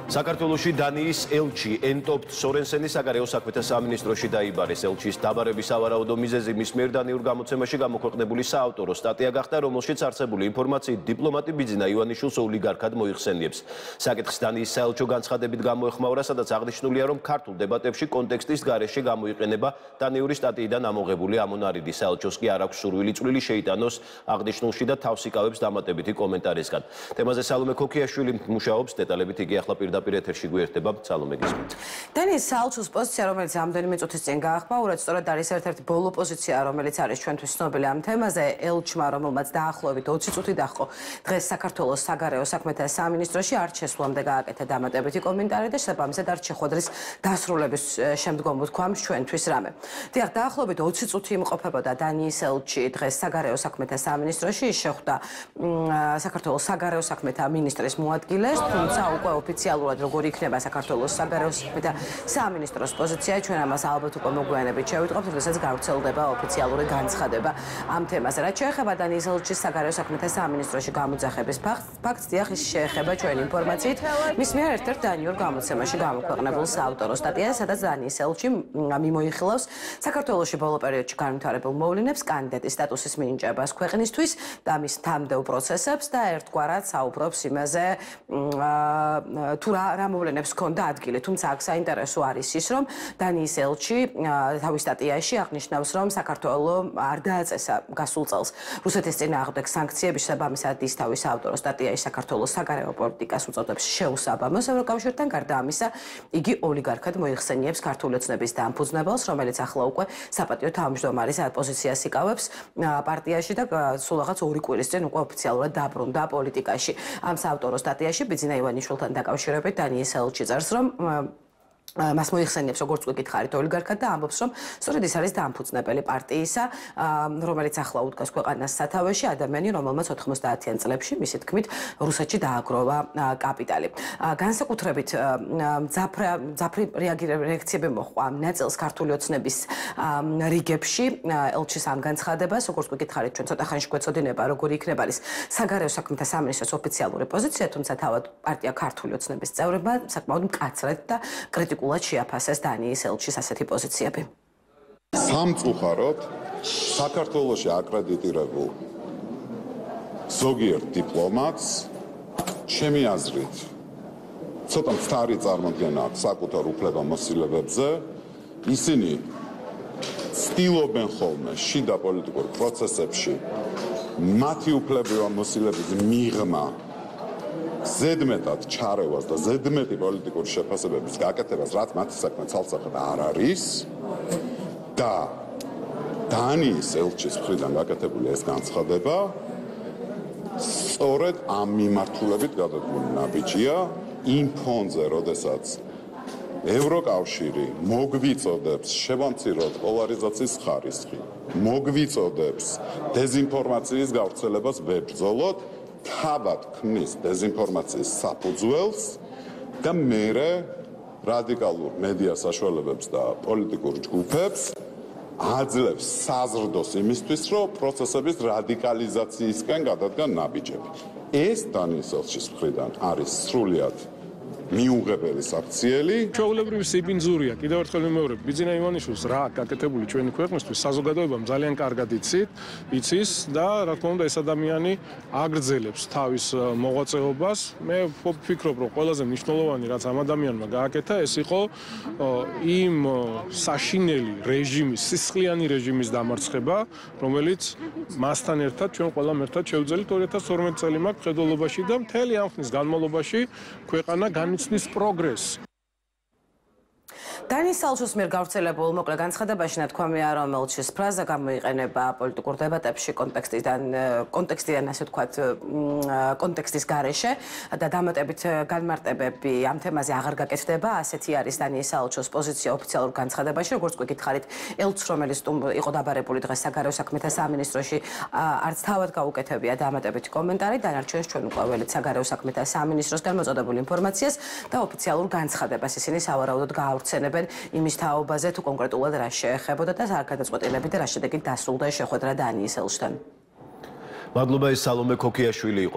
საქართველოში დანიის ელჩი ენტოპ სორენსენი საგარეო საქმეთა სამინისტროში დაიბარეს. ელჩის დაბარების სავარაუდო მიზეზი მის მიერ დანიურ გამოცემაში გამოქვეყნებული საავტორო სტატია გახდა, რომელშიც არსებული ინფორმაციით დიპლომატი ბიძინა ივანიშვილს ოლიგარქად მოიხსენიებს. საკითხს დანიის საელჩო განცხადებით გამოეხმაურა, სადაც აღნიშნულია, რომ ქართულ დებატებში კონტექსტის გარეშე გამოიყენება დანიური სტატიიდან ამოღებული ამონარიდი. საელჩოს კი არ აქვს სურვილი წვლილი შეიტანოს აღნიშნულში და თავს იკავებს დამატებითი კომენტარისგან. თემაზე სალომე ქოქიაშვილი მუშაობს, დეტალებით იგი ახლა პირდაპირ ეთერში გვერდება. სალომე, გისმენთ. დანიის საელჩოს პოზიცია, რომელიც რამდენიმე წუთის წინ გაახმაურეთ, სწორედ არის ერთ-ერთი ბოლო პოზიცია, რომელიც არის ჩვენთვის ცნობილი ამ თემაზე. ელჩმა, რომელმაც დაახლოებით 20 წუთი დაჰყო დღეს საქართველოს საგარეო საქმეთა სამინისტროში, არ შესვლამდე გააკეთა დამატებითი კომენტარი და შესაბამისად არ შეხვედრის დასრულების შემდგომ ვთქვამს ჩვენთვის რამე. დიახ, დაახლოებით 20 წუთი იმყოფებოდა დანიის ელჩი დღეს საგარეო საქმეთა სამინისტროში, ის შეხვდა საქართველოს საგარეო საქმეთა მინისტრის მოადგილეს, თუმცა უკვე ოფიციალურად როგორ იქნება საქართველოს საგარეო საქმეთა სამინისტროს პოზიცია, ჩვენ ამას ალბათ უკვე მოგვიანებით შევიტყობთ, როდესაც გავრცელდება ოფიციალური განცხადება ამ თემაზე. რაც შეეხება დანიის ელჩის საგარეო საქმეთა სამინისტროში გამოძახების ფაქტს, დიახ, ის შეეხება ჩვენი ინფორმაციით მის მიერ ერთ-ერთ დანიურ გამოცემაში გამოქვეყნებულ საავტორო სტატიას, სადაც დანიის ელჩი მიმოიხილავს საქართველოში ბოლო პერიოდში განვითარებულ მოვლენებს, კანდიდატის სტატუსის მინიჭებას ქვეყნისთვის და მის თამდევ პროცესებს და ერთგვარად საუბრობს იმაზე, თუ რა მოვლენებს ჰქონდა ადგილი. თუმცა აქ საინტერესო არის ის, რომ დანიის ელჩი თავის სტატიაში აღნიშნავს, რომ საქართველო არ დააწესა გასულ წელს რუსეთის წინააღმდეგ სანქციების შესაბამისად ის თავის საავტორო სტატიაში საქართველოს საგარეო პოლიტიკას უწოდებს შეუსაბამოს ევროკავშირთან. გარდა ამისა, იგი ოლიგარქად მოიხსენიებს ქართული ოცნების დამფუძნებელს, რომელიც ახლა უკვე საპატიო თავმჯდომარის პოზიციას იკავებს პარტიაში და სულ რაღაც 2 კვირის წინ უკვე ოფიციალურად დაბრუნდა პოლიტიკაში. ამ საავტორო სტატიაში ბიძინა ივანიშვილთან დაკავშირებით დანიის ელჩი წერს, რომ მას მოიხსენიებს, როგორც უკვე გითხარით, ოლიგარქად და ამბობს, რომ სწორედ ის არის დამფუძნებელი პარტიისა, რომელიც ახლა უდგას ქვეყანას სათავეში, ადამიანი, რომელმაც 90-იან წლებში, მისი თქმით, რუსეთში დააგროვა კაპიტალი. განსაკუთრებით მძაფრი რეაქციები მოჰყვა ამ ნაწილს ქართული ოცნების რიგებში, ელჩის ამ განცხადებას, როგორც უკვე გითხარით, ჩვენ ცოტა ხანში გვეცოდინება, როგორი იქნება ის საგარეო საქმეთა სამინისტროს ოფიციალური პოზიცია, თუმცა თავად პარტია ქართული ოცნების წევრებმა საკმაოდ მკაცრად და კრიტიკულად შეაფასეს დანიის ელჩის ასეთი პოზიციები. სამწუხაროდ საქართველოში აკრედიტირებულ ზოგიერთ დიპლომატს ჩემი აზრით ცოტა მცდარი წარმოდგენა აქვს საკუთარ უფლებამოსილებებზე. ისინი ცდილობენ ხოლმე შიდა პოლიტიკურ პროცესებში მათი უფლებამოსილების მიღმა ზედმეტად ჩარევას და ზედმეტი პოლიტიკური შეფასებების გაკეთებას, რაც მათი საქმე ცალსახად არ არის და დანიის ელჩის მხრიდან გაკეთებული ეს განცხადება სწორედ ამ მიმართულებით გადადგმული ნაბიჯია იმ ფონზე, როდესაც ევროკავშირი მოგვიწოდებს შევამციროთ პოლარიზაციის ხარისხი, მოგვიწოდებს დეზინფორმაციის გავრცელებას ვებრძოლოთ, თავად ქმნის დეზინფორმაციის საფუძველს და მერე რადიკალურ მედია საშუალებებს და პოლიტიკურ ჯგუფებს აძლევს საზრდოს იმისთვის, რომ პროცესების რადიკალიზაციისკენ გადადგან ნაბიჯები. ეს დანიის ელჩის მხრიდან არის სრულიად მიუღებელი საქციელი. ჩვეულებრივი სიბინძურია. კიდევ ერთხელ ვიმეორებ, ბიძინა ივანიშვილს რა გაკეთებული ჩვენი ქვეყნისთვის საზოგადოებამ ძალიან კარგად იცის და რა თქმა უნდა ეს ადამიანი აგრძელებს თავის მოღვაწეობას. მე ვფიქრობ, რომ ყველაზე მნიშვნელოვანი რაც ამ ადამიანმა გააკეთა, ეს იყო იმ საშინელი რეჟიმის, სისხლიანი რეჟიმის დამარცხება, რომელიც მასთან ერთად ჩვენ ყველამ ერთად შევძელით 2012 წელი მაქვს მხედველობაში და მთელი ამ ხნის განმავლობაში ქვეყანა იცნის პროგრესს. დანიის საელჩოს მიერ გავრცელებულ მოკლე განცხადებაში ნათქვამია, რომ ელჩის ფრაზა გამოიყენება პოლიტიკურ დებატებში კონტექსტიდან, ასე ვთქვათ, კონტექსტის გარეშე და დამატებით განმარტებები ამ თემაზე აღარ გაკეთდება. ასეთი არის დანიის საელჩოს პოზიცია ოფიციალურ განცხადებაში, როგორც უკვე გითხარით, ელჩს, რომელიც იყო დაბარებული დღეს საგარეო საქმეთა სამინისტროში, არც თავად გაუკეთებია დამატებითი კომენტარი, დანარჩენს ჩვენ უკვე ველით საგარეო საქმეთა სამინისტროსგან მოწოდებულ ინფორმაციას და ოფიციალურ განცხადებას ისინი სავარაუდოდ გაავრცელებენ იმის თაობაზე, თუ კონკრეტულად რა შეეხებოდა და რა გადაწყვეტილებით და რა შედეგით დასრულდა შეხვედრა დანიის ელჩთან. მადლობა, ეს სალომე ქოქიაშვილი იყო.